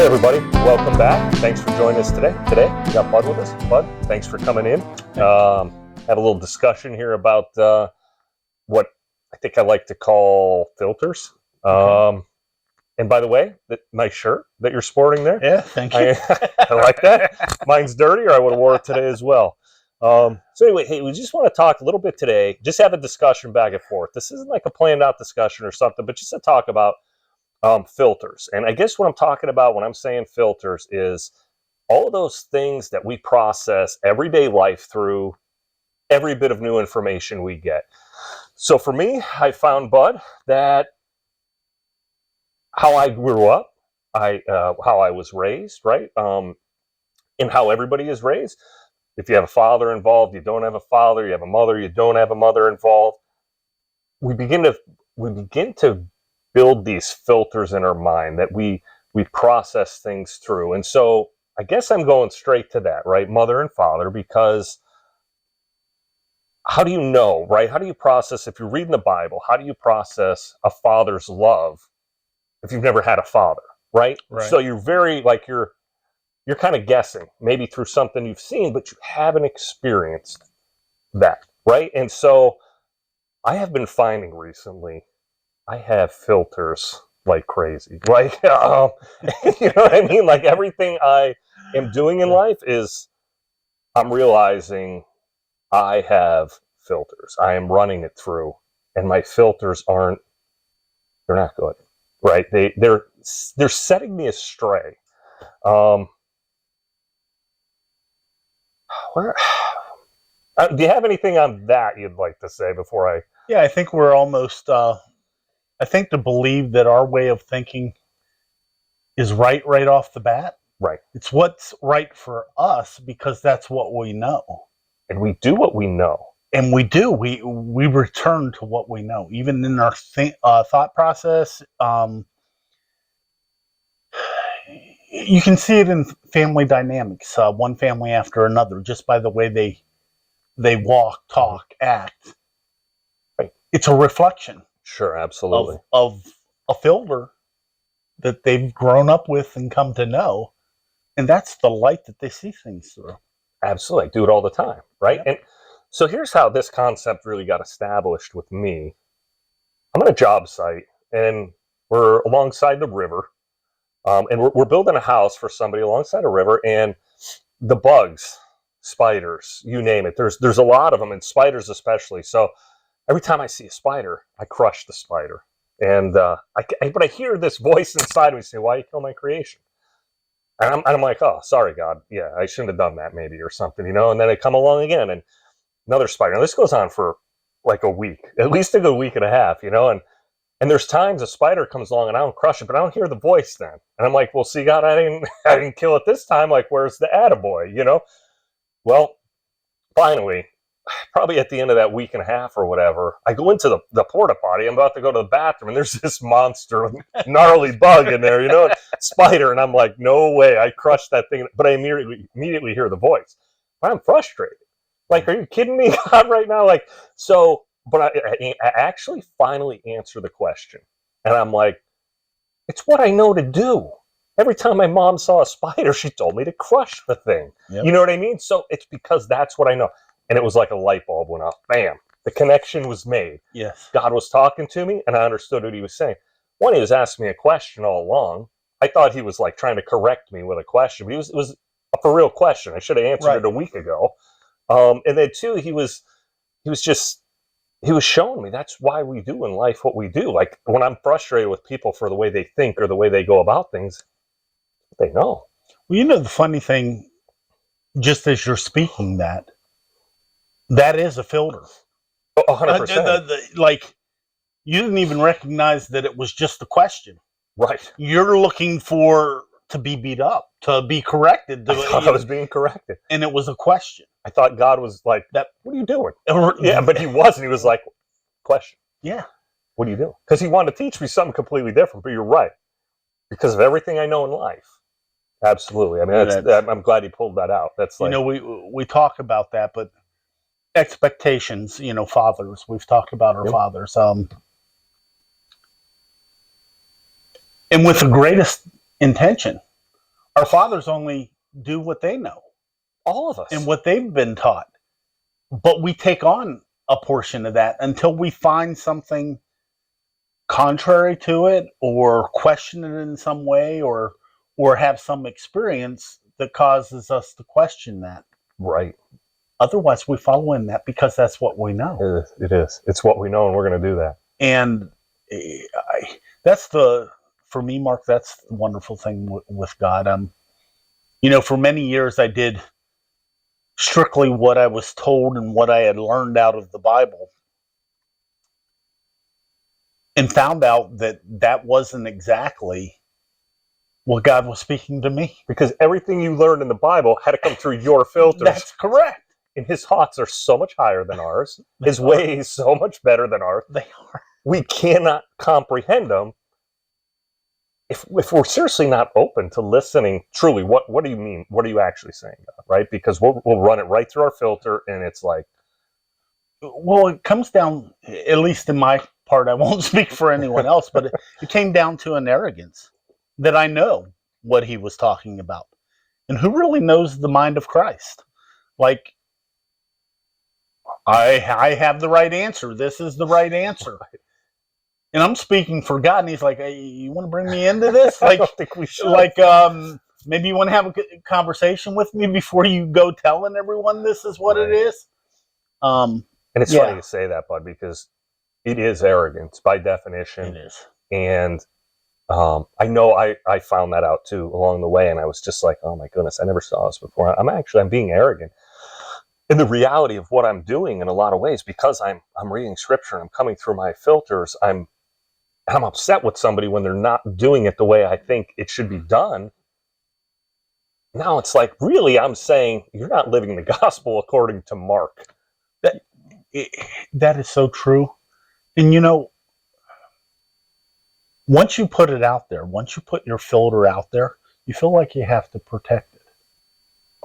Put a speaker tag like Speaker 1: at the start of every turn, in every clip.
Speaker 1: Hey everybody, welcome back. Thanks for joining us today. Today, we got Bud with us. Bud, thanks for coming in. Have a little discussion here about what I think I like to call filters. And by the way, nice shirt that you're sporting there.
Speaker 2: Yeah, thank you.
Speaker 1: I like that. Mine's dirty, or I would have wore it today as well. So anyway, hey, we just want to talk a little bit today, just have a discussion back and forth. This isn't like a planned out discussion or something, but just to talk about filters. And I guess what I'm talking about when I'm saying filters is all of those things that we process everyday life through every bit of new information we get. So for me, I found, Bud, that how I grew up, how I was raised, right? And how everybody is raised. If you have a father involved, you don't have a father, you have a mother, you don't have a mother involved. We begin to build these filters in our mind that we process things through. And so I guess I'm going straight to that, right? Mother and father, because how do you know, right? How do you process, if you're reading the Bible, how do you process a father's love if you've never had a father, right? So you're very, like, you're kind of guessing, maybe through something you've seen, but you haven't experienced that, right? And so I have been finding recently, I have filters like crazy. Like, you know what I mean? Like, everything I am doing in life is, I'm realizing I have filters. I am running it through, and my filters they're not good, right? They're setting me astray. Do you have anything on that you'd like to say before I?
Speaker 2: Yeah, I think we're almost, I think to believe that our way of thinking is right off the bat.
Speaker 1: Right.
Speaker 2: It's what's right for us because that's what we know.
Speaker 1: And we do what we know.
Speaker 2: And we do. We return to what we know. Even in our thought process, you can see it in family dynamics, one family after another, just by the way they walk, talk, act.
Speaker 1: Right.
Speaker 2: It's a reflection.
Speaker 1: Sure, absolutely.
Speaker 2: Of a filter that they've grown up with and come to know. And that's the light that they see things through.
Speaker 1: Absolutely. I do it all the time, right?
Speaker 2: Yep.
Speaker 1: And so here's how this concept really got established with me. I'm on a job site, and we're alongside the river. And we're building a house for somebody alongside a river, and the bugs, spiders, you name it. There's a lot of them, and spiders especially. So every time I see a spider, I crush the spider. And but I hear this voice inside me say, "Why you kill my creation?" And I'm like, "Oh, sorry, God. Yeah, I shouldn't have done that, maybe, or something, you know." And then they come along again, and another spider. Now this goes on for like a week, at least a good week and a half, you know. And there's times a spider comes along and I don't crush it, but I don't hear the voice then. And I'm like, "Well, see, God, I didn't kill it this time. Like, where's the attaboy, you know?" Well, finally, probably at the end of that week and a half or whatever, I go into the porta potty. I'm about to go to the bathroom, and there's this monster, gnarly bug in there, you know, spider. And I'm like, "No way, I crushed that thing." But I immediately hear the voice. But I'm frustrated. Like, are you kidding me, God, right now? Like, so, but I actually finally answer the question. And I'm like, it's what I know to do. Every time my mom saw a spider, she told me to crush the thing. Yep. You know what I mean? So it's because that's what I know. And it was like a light bulb went off. Bam. The connection was made.
Speaker 2: Yes.
Speaker 1: God was talking to me, and I understood what he was saying. One, he was asking me a question all along. I thought he was like trying to correct me with a question, but it was a for real question. I should have answered it a week ago. And then two, he was showing me that's why we do in life what we do. Like, when I'm frustrated with people for the way they think or the way they go about things, they know.
Speaker 2: Well, you know, the funny thing, just as you're speaking that is a filter.
Speaker 1: 100%.
Speaker 2: Like, you didn't even recognize that it was just a question.
Speaker 1: Right.
Speaker 2: You're looking to be beat up, to be corrected.
Speaker 1: I was being corrected.
Speaker 2: And it was a question.
Speaker 1: I thought God was like, "What are you doing?" Yeah, but he wasn't. He was like, "Question."
Speaker 2: Yeah.
Speaker 1: What are you doing? Because he wanted to teach me something completely different. But you're right. Because of everything I know in life. Absolutely. I mean, I'm glad he pulled that out. That's like,
Speaker 2: you know, we talk about that, but expectations, you know, fathers, we've talked about our fathers. And with the greatest intention, Our fathers only do what they know
Speaker 1: All of us.
Speaker 2: and what they've been taught. But we take on a portion of that until we find something contrary to it or question it in some way or have some experience that causes us to question that.
Speaker 1: Right.
Speaker 2: Otherwise, we follow in that because that's what we know.
Speaker 1: It is. It's what we know, and we're going to do that.
Speaker 2: And for me, Mark, that's the wonderful thing with God. For many years I did strictly what I was told and what I had learned out of the Bible, and found out that wasn't exactly what God was speaking to me.
Speaker 1: Because everything you learned in the Bible had to come through your filters.
Speaker 2: That's correct.
Speaker 1: And his thoughts are so much higher than ours. His ways so much better than ours.
Speaker 2: They are.
Speaker 1: We cannot comprehend them if we're seriously not open to listening truly. What do you mean? What are you actually saying, God? Right? Because we'll run it right through our filter, and it's like,
Speaker 2: well, it comes down, at least in my part, I won't speak for anyone else, but it came down to an arrogance that I know what he was talking about. And who really knows the mind of Christ? Like, I have the right answer. This is the right answer. And I'm speaking for God, and he's like, hey, you want to bring me into this?
Speaker 1: I
Speaker 2: Like,
Speaker 1: don't think we should.
Speaker 2: like maybe you want to have a conversation with me before you go telling everyone this is what it is.
Speaker 1: And it's
Speaker 2: yeah.
Speaker 1: funny you say that, bud, because it is arrogance by definition.
Speaker 2: It is.
Speaker 1: And I know I found that out too along the way, and I was just like, oh my goodness, I never saw this before. I'm being arrogant. And the reality of what I'm doing in a lot of ways, because I'm reading scripture and I'm coming through my filters, I'm upset with somebody when they're not doing it the way I think it should be done. Now it's like, really, I'm saying you're not living the gospel according to Mark.
Speaker 2: That is so true. And once you put it out there, once you put your filter out there, you feel like you have to protect it.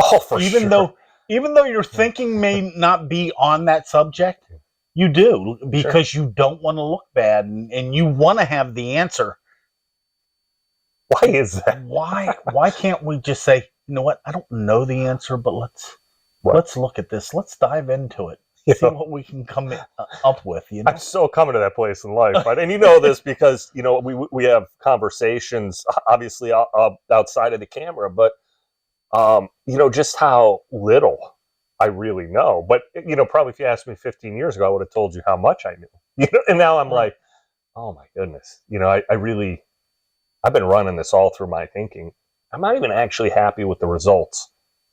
Speaker 1: Oh, for sure.
Speaker 2: Even though your thinking may not be on that subject, you do, because you don't want to look bad and you want to have the answer.
Speaker 1: Why is that?
Speaker 2: Why can't we just say, you know what, I don't know the answer, but let's look at this. Let's dive into it. See what we can come up with.
Speaker 1: I'm so coming to that place in life, right? And you know this because we have conversations, obviously outside of the camera, but just how little I really know. But probably if you asked me 15 years ago, I would have told you how much I knew. And now I'm like, oh my goodness, I've been running this all through my thinking. I'm not even actually happy with the results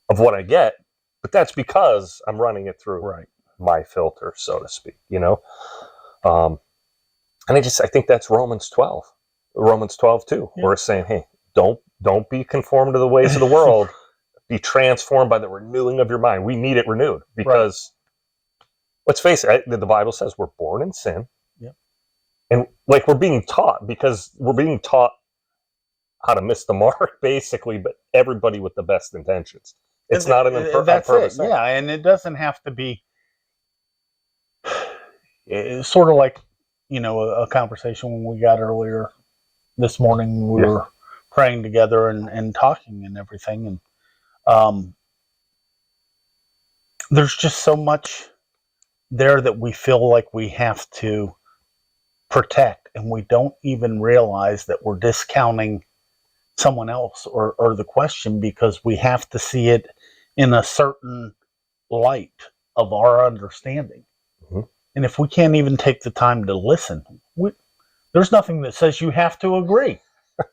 Speaker 1: of what I get, but that's because I'm running it through my filter, so to speak, and I think that's Romans 12 too, where it's saying, hey, don't be conformed to the ways of the world, be transformed by the renewing of your mind. We need it renewed because let's face it, the Bible says we're born in sin. And like we're being taught how to miss the mark, basically, but everybody with the best intentions. It's not an purpose.
Speaker 2: Yeah, and it doesn't have to be. It's sort of like, a conversation when we got earlier this morning. We were praying together and talking and everything, and there's just so much there that we feel like we have to protect, and we don't even realize that we're discounting someone else or the question because we have to see it in a certain light of our understanding.
Speaker 1: Mm-hmm.
Speaker 2: And if we can't even take the time to listen, there's nothing that says you have to agree.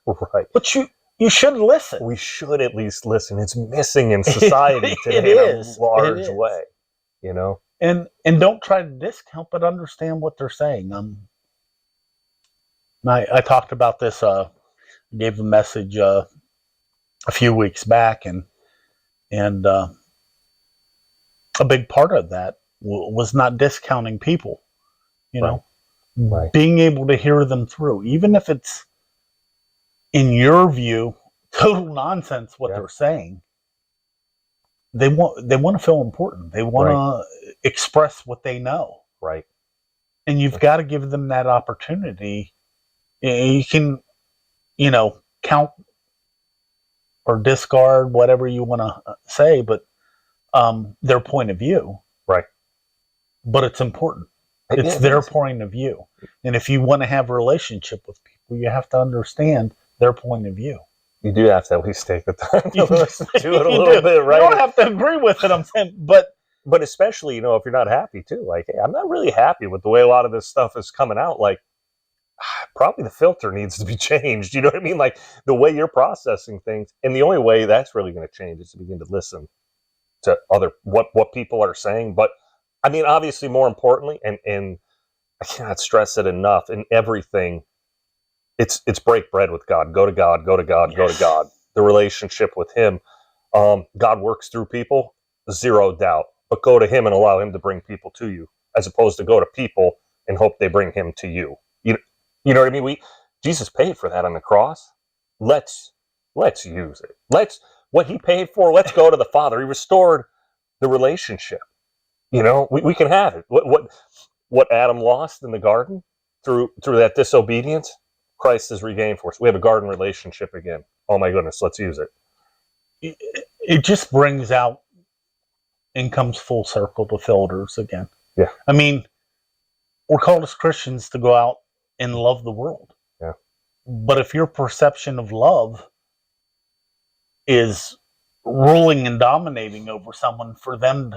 Speaker 1: Right.
Speaker 2: But you should listen.
Speaker 1: We should at least listen. It's missing in society today in a large way,
Speaker 2: And don't try to discount, but understand what they're saying. I talked about this. Gave a message a few weeks back, and a big part of that was not discounting people. Being able to hear them through, even if it's in your view total nonsense what they're saying. They want to feel important. They want to express what they know.
Speaker 1: Right.
Speaker 2: And you've got to give them that opportunity. You can, count or discard, whatever you want to say, but their point of view.
Speaker 1: Right.
Speaker 2: But it's important. It's
Speaker 1: Yeah,
Speaker 2: their
Speaker 1: is.
Speaker 2: point of view. And if you want to have a relationship with people, you have to understand their point of view.
Speaker 1: You do have to at least take the time to
Speaker 2: You
Speaker 1: listen to it a
Speaker 2: you
Speaker 1: little
Speaker 2: do.
Speaker 1: bit, right?
Speaker 2: You don't have to agree with it, I'm saying, but
Speaker 1: especially, if you're not happy too, like, hey, I'm not really happy with the way a lot of this stuff is coming out. Like, probably the filter needs to be changed. You know what I mean? Like the way you're processing things. And the only way that's really going to change is to begin to listen to what people are saying. But I mean, obviously, more importantly, and I cannot stress it enough, in everything, it's break bread with God. Go to God, go to God,
Speaker 2: Yes.
Speaker 1: go to God. The relationship with Him. God works through people, zero doubt. But go to Him and allow Him to bring people to you, as opposed to go to people and hope they bring Him to you. You know what I mean? Jesus paid for that on the cross. Let's use it. What He paid for. Let's go to the Father. He restored the relationship. We can have it. What Adam lost in the garden through that disobedience, Christ has regained for us. We have a garden relationship again. Oh my goodness, let's use it.
Speaker 2: It just brings out and comes full circle to filters again.
Speaker 1: Yeah.
Speaker 2: I mean, we're called as Christians to go out and love the world.
Speaker 1: Yeah.
Speaker 2: But if your perception of love is ruling and dominating over someone, for them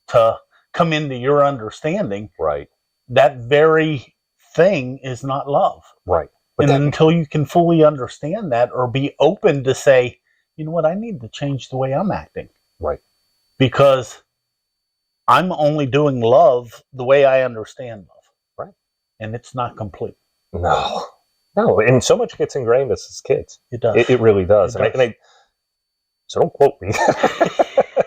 Speaker 2: to come into your understanding,
Speaker 1: Right.
Speaker 2: that very thing is not love.
Speaker 1: Right.
Speaker 2: And until you can fully understand that, or be open to say, you know what, I need to change the way I'm acting.
Speaker 1: Right.
Speaker 2: Because I'm only doing love the way I understand love.
Speaker 1: Right.
Speaker 2: And it's not complete.
Speaker 1: No. And so much gets ingrained as kids.
Speaker 2: It does.
Speaker 1: It really does.
Speaker 2: It does.
Speaker 1: So don't quote me,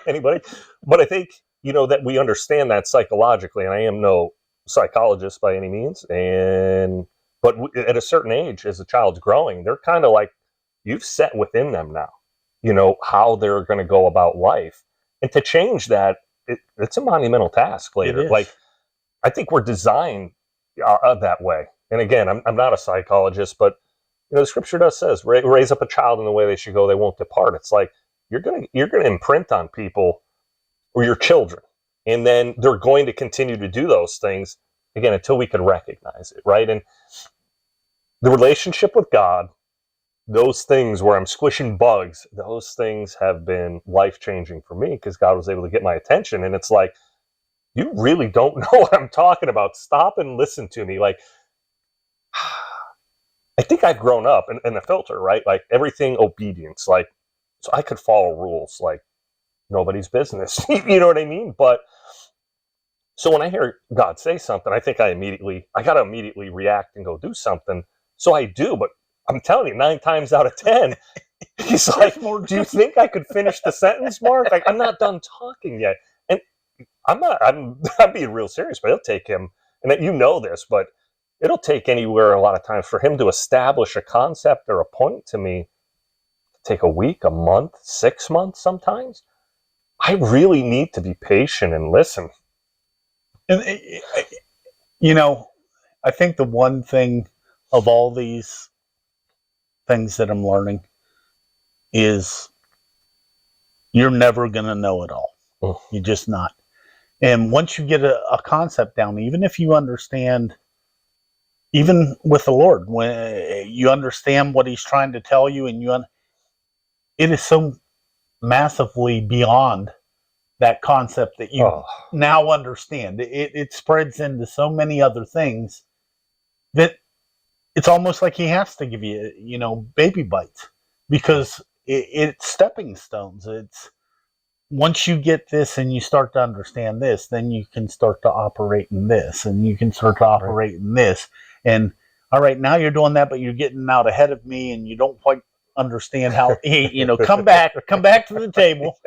Speaker 1: anybody. But I think, that we understand that psychologically, and I am no psychologist by any means. But at a certain age, as a child's growing, they're kind of like, you've set within them now, how they're going to go about life. And to change that, it's a monumental task later.
Speaker 2: It is.
Speaker 1: Like, I think we're designed that way. And again, I'm not a psychologist, but the scripture does says, raise up a child in the way they should go, they won't depart. It's like, you're gonna imprint on people, or your children, and then they're going to continue to do those things again until we can recognize it, right? And the relationship with God, those things where I'm squishing bugs, those things have been life-changing for me, because God was able to get my attention. And it's like, you really don't know what I'm talking about. Stop and listen to me. Like, I think I've grown up in the filter, right? Like, everything obedience, like, so I could follow rules like nobody's business. You know what I mean? But so when I hear God say something, I think I got to immediately react and go do something. So I do, but I'm telling you, 9 times out of 10, he's like, do you think I could finish the sentence, Mark? Like, I'm not done talking yet. And I'm being real serious, but it'll take him, and that this, but it'll take anywhere a lot of times for him to establish a concept or a point to me. Take a week, a month, 6 months sometimes. I really need to be patient and listen.
Speaker 2: And, I think the one thing of all these things that I'm learning is you're never going to know it all. You're just not. And once you get a concept down, even if you understand, even with the Lord, when you understand what He's trying to tell you, and it is so massively beyond that concept that you now understand. It spreads into so many other things that it's almost like He has to give you, baby bites, because it's stepping stones. It's once you get this and you start to understand this, then you can start to operate in this, and you can start to operate in this. And all right, now you're doing that, but you're getting out ahead of me, and you don't quite understand how, come back to the table.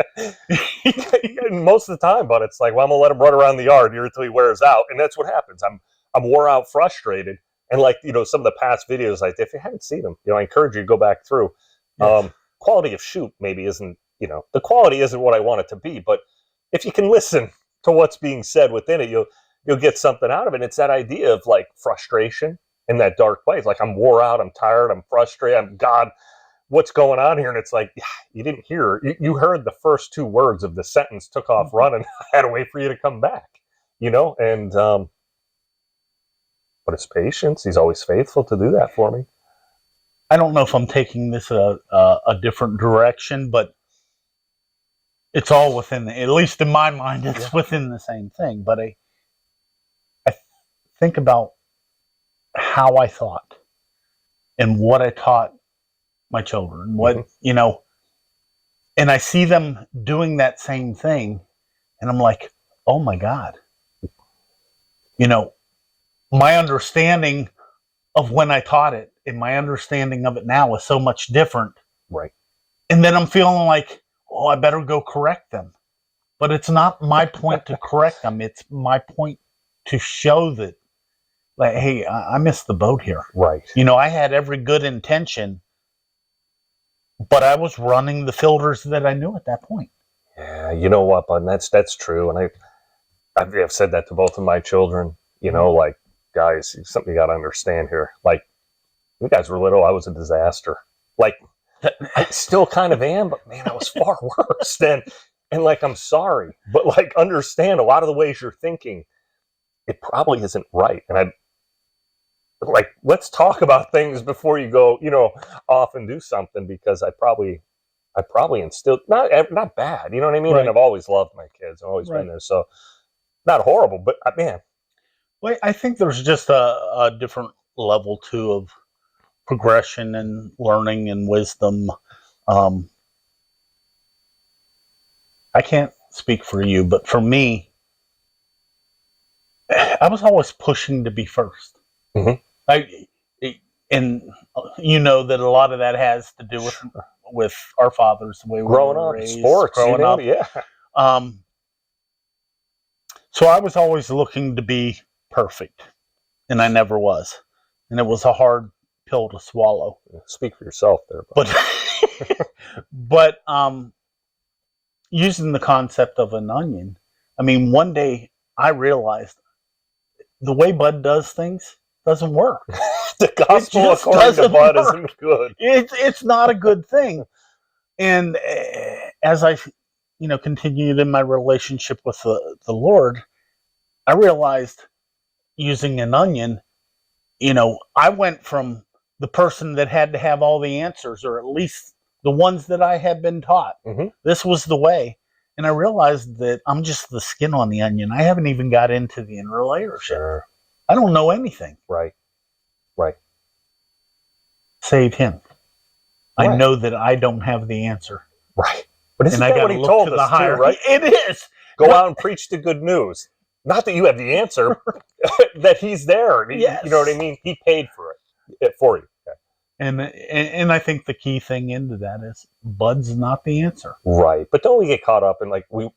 Speaker 1: Most of the time, but it's like, well, I'm gonna let him run around the yard here until he wears out, and that's what happens. I'm wore out, frustrated, and like some of the past videos I did. If you haven't seen them, I encourage you to go back through. Yes. Quality of shoot maybe isn't, the quality isn't what I want it to be, but if you can listen to what's being said within it, you'll get something out of it. And it's that idea of like frustration in that dark place. Like, I'm wore out, I'm tired, I'm frustrated, God, what's going on here? And it's like, yeah, you didn't hear. You heard the first two words of the sentence, took off running. I had to wait for you to come back, and but it's patience. He's always faithful to do that for me.
Speaker 2: I don't know if I'm taking this a different direction, but it's all within, at least in my mind, it's within the same thing. But I think about how I thought and what I taught my children, and I see them doing that same thing, and I'm like, oh my God. My understanding of when I taught it and my understanding of it now is so much different.
Speaker 1: Right.
Speaker 2: And then I'm feeling like, oh, I better go correct them. But it's not my point to correct them. It's my point to show that, like, hey, I missed the boat here.
Speaker 1: Right.
Speaker 2: I had every good intention, but I was running the filters that I knew at that point.
Speaker 1: Yeah, you know what, bud? That's true. And I've said that to both of my children, like, guys, something you got to understand here. Like, you guys were little, I was a disaster. Like, I still kind of am, but man, I was far worse. And like, I'm sorry, but like, understand a lot of the ways you're thinking, it probably isn't right. And let's talk about things before you go, off and do something, because I probably instilled, not bad, you know what I mean?
Speaker 2: Right.
Speaker 1: And I've always loved my kids. I've always been there. So not horrible, but man.
Speaker 2: Well, I think there's just a different level too of progression and learning and wisdom. I can't speak for you, but for me, I was always pushing to be first.
Speaker 1: Mm-hmm.
Speaker 2: And that a lot of that has to do with our fathers, the way we
Speaker 1: growing
Speaker 2: were
Speaker 1: up,
Speaker 2: raised,
Speaker 1: sports,
Speaker 2: growing up.
Speaker 1: Yeah.
Speaker 2: So I was always looking to be perfect, and I never was, and it was a hard pill to swallow.
Speaker 1: Speak for yourself there,
Speaker 2: but using the concept of an onion, I mean, one day I realized the way Bud does things doesn't work.
Speaker 1: The gospel according to Bud isn't good.
Speaker 2: It's not a good thing. And as I continued in my relationship with the Lord, I realized using an onion, I went from the person that had to have all the answers, or at least the ones that I had been taught.
Speaker 1: Mm-hmm.
Speaker 2: This was the way. And I realized that I'm just the skin on the onion. I haven't even got into the inner layers.
Speaker 1: Sure.
Speaker 2: I don't know anything.
Speaker 1: Right.
Speaker 2: Save him. Right. I know that I don't have the answer.
Speaker 1: Right. But isn't that what he told us too, right?
Speaker 2: It is.
Speaker 1: Go out and preach the good news. Not that you have the answer, that he's there.
Speaker 2: Yes.
Speaker 1: You know what I mean? He paid for it for you. Okay.
Speaker 2: And I think the key thing into that is Bud's not the answer.
Speaker 1: Right. But don't we get caught up in, like, we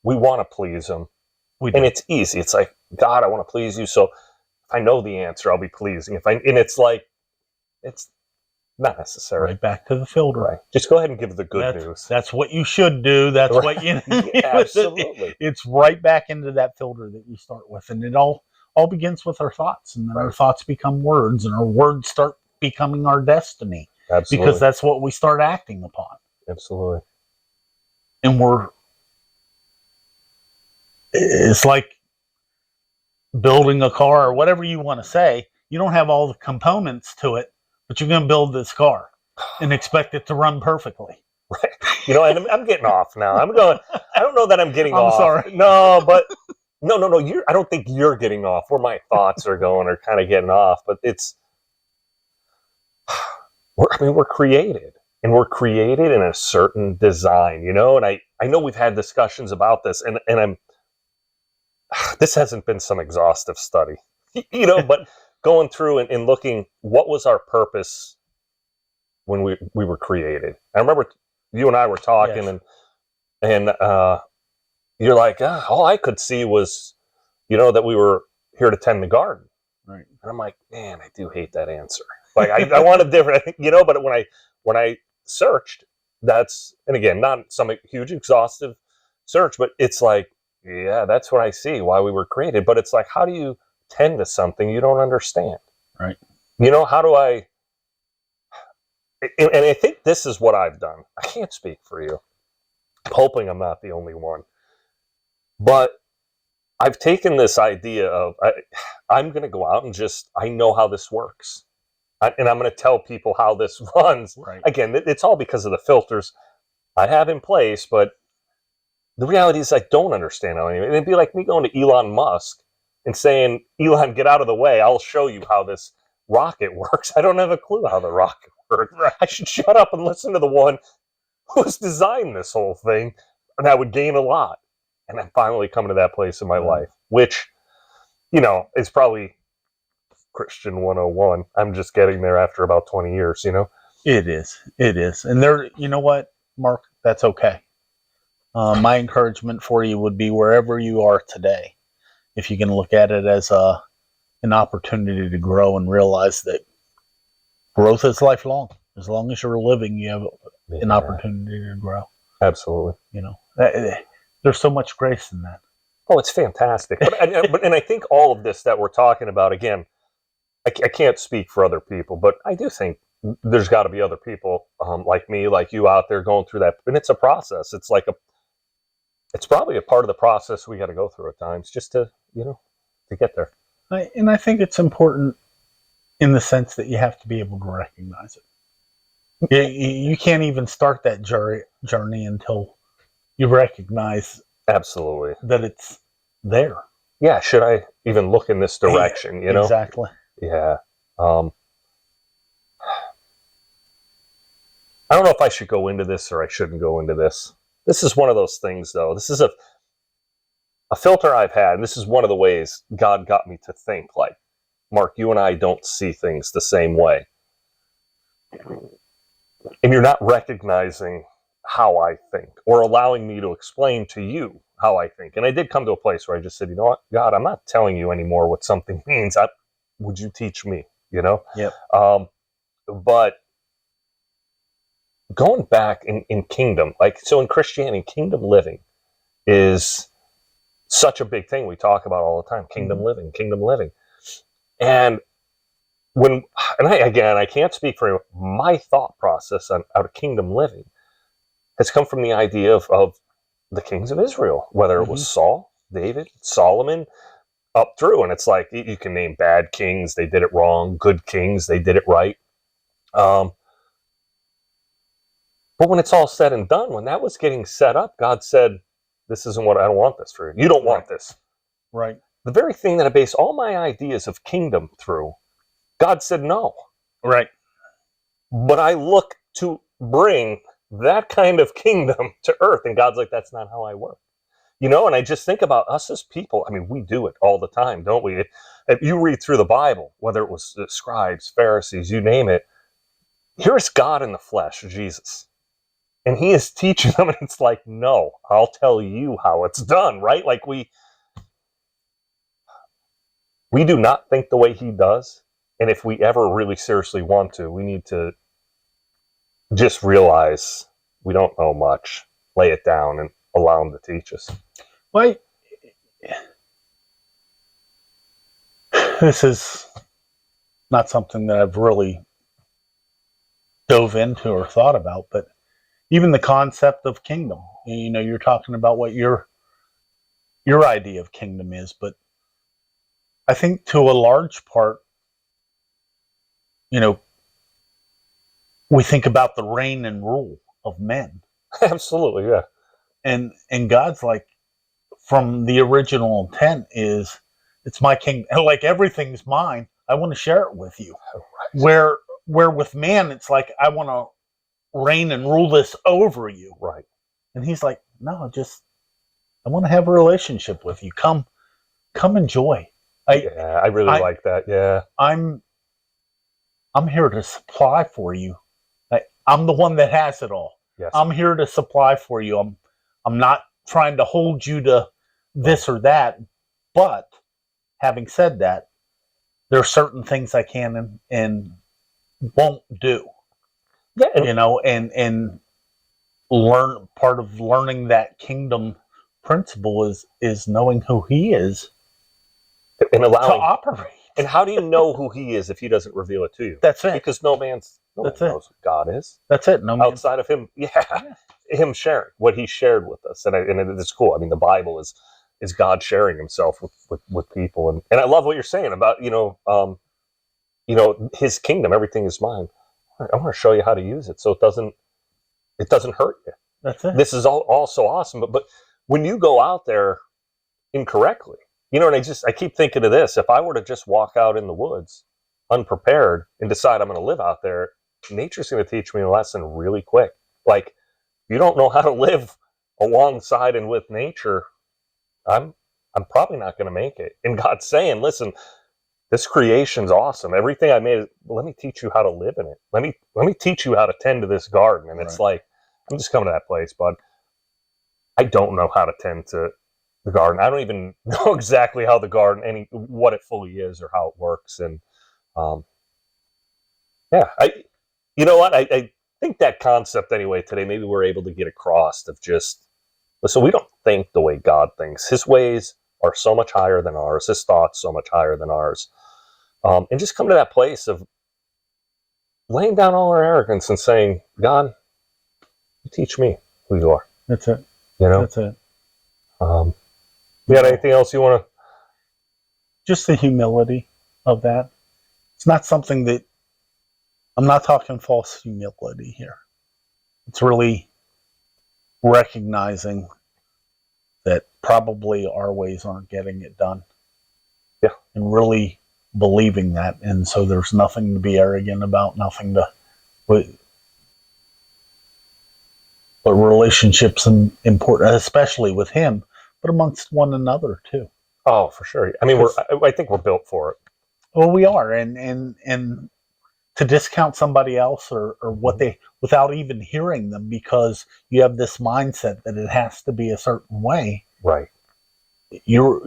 Speaker 1: want to please him. And it's easy. It's like, God, I want to please you. So if I know the answer, I'll be pleasing. And it's like, it's not necessary.
Speaker 2: Right back to the filter.
Speaker 1: Right. Just go ahead and give the good news.
Speaker 2: That's what you should do. That's right. What
Speaker 1: Yeah, absolutely.
Speaker 2: It's right back into that filter that you start with. And it all begins with our thoughts. And then our thoughts become words, and our words start becoming our destiny.
Speaker 1: Absolutely.
Speaker 2: Because that's what we start acting upon.
Speaker 1: Absolutely.
Speaker 2: And it's like building a car, or whatever you want to say. You don't have all the components to it, but you're going to build this car and expect it to run perfectly.
Speaker 1: Right. And I'm getting off now. I don't know that I'm getting off.
Speaker 2: I'm sorry.
Speaker 1: No, but no. I don't think you're getting off. Where my thoughts are going are kind of getting off, but we're created, and we're created in a certain design, and I know we've had discussions about this, and this hasn't been some exhaustive study, but going through and looking, what was our purpose when we were created? I remember you and I were talking, yes. and you're like, all I could see was, that we were here to tend the garden.
Speaker 2: Right.
Speaker 1: And I'm like, man, I do hate that answer. Like, I want a different, but when I searched, and again, not some huge exhaustive search, but it's like, yeah, that's what I see, why we were created. But it's like, how do you tend to something you don't understand?
Speaker 2: Right.
Speaker 1: How do I, and I think this is what I've done. I can't speak for you. I'm hoping I'm not the only one. But I've taken this idea of I'm going to go out and just, I know how this works. And I'm going to tell people how this runs.
Speaker 2: Right.
Speaker 1: Again, it's all because of the filters I have in place, but the reality is I don't understand how anything. It'd be like me going to Elon Musk and saying, Elon, get out of the way. I'll show you how this rocket works. I don't have a clue how the rocket works.
Speaker 2: Right.
Speaker 1: I should shut up and listen to the one who's designed this whole thing, and I would gain a lot. And I'm finally coming to that place in my life, which, is probably Christian 101. I'm just getting there after about 20 years,
Speaker 2: It is. And there, you know what, Mark? That's okay. My encouragement for you would be wherever you are today, if you can look at it as an opportunity to grow and realize that growth is lifelong. As long as you're living, you have an opportunity to grow.
Speaker 1: Absolutely.
Speaker 2: There's so much grace in that.
Speaker 1: Oh, it's fantastic. And I think all of this that we're talking about, again, I can't speak for other people, but I do think there's got to be other people like me, like you out there going through that. And it's a process. It's like it's probably a part of the process we got to go through at times just to get there.
Speaker 2: I think it's important in the sense that you have to be able to recognize it. You can't even start that journey until you recognize
Speaker 1: absolutely
Speaker 2: that it's there.
Speaker 1: Yeah, should I even look in this direction?
Speaker 2: Exactly.
Speaker 1: Yeah. I don't know if I should go into this or I shouldn't go into this. This is one of those things, though. This is a filter I've had, and this is one of the ways God got me to think. Like, Mark, you and I don't see things the same way. And you're not recognizing how I think or allowing me to explain to you how I think. And I did come to a place where I just said, you know what, God, I'm not telling you anymore what something means. Would you teach me,
Speaker 2: Yep.
Speaker 1: But going back in kingdom, so in Christianity, kingdom living is such a big thing we talk about all the time. Kingdom living. And I can't speak for my thought process out of kingdom living has come from the idea of the kings of Israel, whether it was Saul, David, Solomon, up through. And it's like, you can name bad kings, they did it wrong, good kings, they did it right. But when it's all said and done, when that was getting set up, God said, this isn't what I don't want this for you. You don't want this.
Speaker 2: Right.
Speaker 1: The very thing that I base all my ideas of kingdom through, God said no.
Speaker 2: Right.
Speaker 1: But I look to bring that kind of kingdom to earth. And God's like, that's not how I work. And I just think about us as people. I mean, we do it all the time, don't we? If you read through the Bible, whether it was the scribes, Pharisees, you name it, here's God in the flesh, Jesus. And he is teaching them, and it's like, no, I'll tell you how it's done, right? Like we do not think the way he does. And if we ever really seriously want to, we need to just realize we don't know much, lay it down, and allow him to teach us.
Speaker 2: Well, this is not something that I've really dove into or thought about, but even the concept of kingdom, you're talking about what your idea of kingdom is, but I think to a large part, we think about the reign and rule of men.
Speaker 1: Absolutely, yeah.
Speaker 2: And God's like, from the original intent is, it's my kingdom. Like, everything's mine. I want to share it with you. Right. Where with man, it's like, I want to reign and rule this over you.
Speaker 1: Right.
Speaker 2: And he's like, no, I want to have a relationship with you. Come enjoy.
Speaker 1: I really like that. Yeah.
Speaker 2: I'm here to supply for you. I'm the one that has it all.
Speaker 1: Yes.
Speaker 2: I'm here to supply for you. I'm not trying to hold you to this or that. But having said that, there are certain things I can and won't do.
Speaker 1: Yeah.
Speaker 2: And learn, part of learning that kingdom principle is knowing who he is
Speaker 1: and allowing
Speaker 2: to operate.
Speaker 1: And how do you know who he is if he doesn't reveal it to you?
Speaker 2: That's it.
Speaker 1: Because no man's No
Speaker 2: That's
Speaker 1: one
Speaker 2: it.
Speaker 1: knows what God is
Speaker 2: That's it. No man.
Speaker 1: outside of him. Yeah, him sharing what he shared with us, and it's cool. I mean, the Bible is God sharing himself with people, and I love what you're saying about his kingdom. Everything is mine. I want to show you how to use it so it doesn't hurt you.
Speaker 2: That's it.
Speaker 1: This is all so awesome, but when you go out there incorrectly, and I keep thinking of this. If I were to just walk out in the woods unprepared and decide I'm going to live out there, nature's going to teach me a lesson really quick. Like, if you don't know how to live alongside and with nature, I'm probably not going to make it. And God's saying, listen, this creation's awesome. Everything I made, let me teach you how to live in it. Let me teach you how to tend to this garden. And it's like, I'm just coming to that place, bud. I don't know how to tend to the garden. I don't even know exactly how the garden, what it fully is or how it works. And you know what? I think that concept anyway today, maybe we're able to get across of just, listen, we don't think the way God thinks. His ways are so much higher than ours. His thoughts so much higher than ours. And just come to that place of laying down all our arrogance and saying, God, you teach me who you are.
Speaker 2: That's it.
Speaker 1: That's
Speaker 2: it.
Speaker 1: You got anything else you want to?
Speaker 2: Just the humility of that. It's not something that, I'm not talking false humility here. It's really recognizing that probably our ways aren't getting it done.
Speaker 1: Yeah.
Speaker 2: And really believing that. And so there's nothing to be arrogant about, nothing to. But relationships are important, especially with him, but amongst one another too.
Speaker 1: Oh, for sure. I mean, I think we're built for it.
Speaker 2: Well, we are, and to discount somebody else or what they, without even hearing them, because you have this mindset that it has to be a certain way.
Speaker 1: Right.
Speaker 2: You're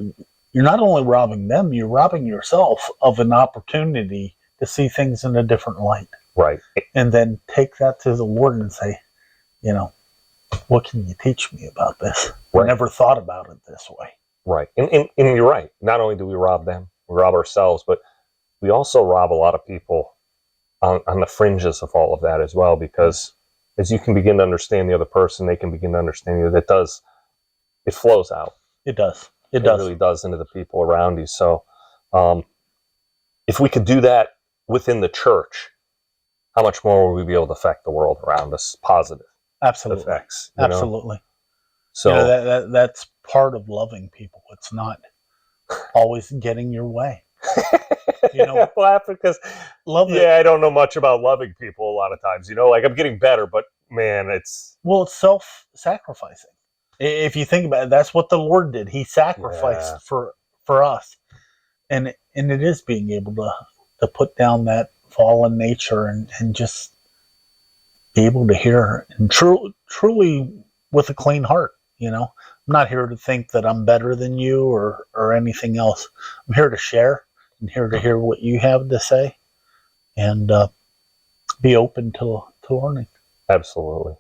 Speaker 2: not only robbing them, you're robbing yourself of an opportunity to see things in a different light.
Speaker 1: Right.
Speaker 2: And then take that to the Lord and say, what can you teach me about this?
Speaker 1: Right.
Speaker 2: I never thought about it this way.
Speaker 1: Right. And you're right. Not only do we rob them, we rob ourselves, but we also rob a lot of people on the fringes of all of that as well, because as you can begin to understand the other person, they can begin to understand you. It flows out.
Speaker 2: It does.
Speaker 1: It really does into the people around you. So if we could do that within the church, how much more would we be able to affect the world around us? Positive
Speaker 2: Absolutely.
Speaker 1: effects.
Speaker 2: Absolutely.
Speaker 1: So
Speaker 2: that's part of loving people. It's not always getting your way.
Speaker 1: I'm laughing because I don't know much about loving people a lot of times. Like, I'm getting better, but man, it's
Speaker 2: self-sacrificing. If you think about it, that's what the Lord did. He sacrificed for us, and it is being able to put down that fallen nature and just be able to hear and truly with a clean heart. I'm not here to think that I'm better than you or anything else. I'm here to share and here to hear what you have to say, and be open to learning.
Speaker 1: Absolutely.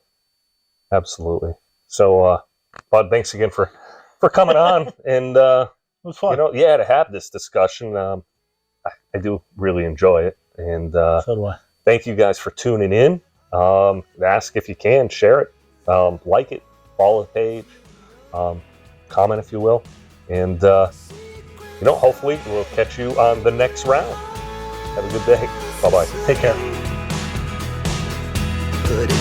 Speaker 1: So, Bud, thanks again for coming on, and
Speaker 2: it was fun.
Speaker 1: To have this discussion. I do really enjoy it, and
Speaker 2: So do I.
Speaker 1: Thank you guys for tuning in. Ask if you can, share it, like it, follow the page, comment if you will, and hopefully we'll catch you on the next round. Have a good day. Bye-bye.
Speaker 2: Take care.
Speaker 3: But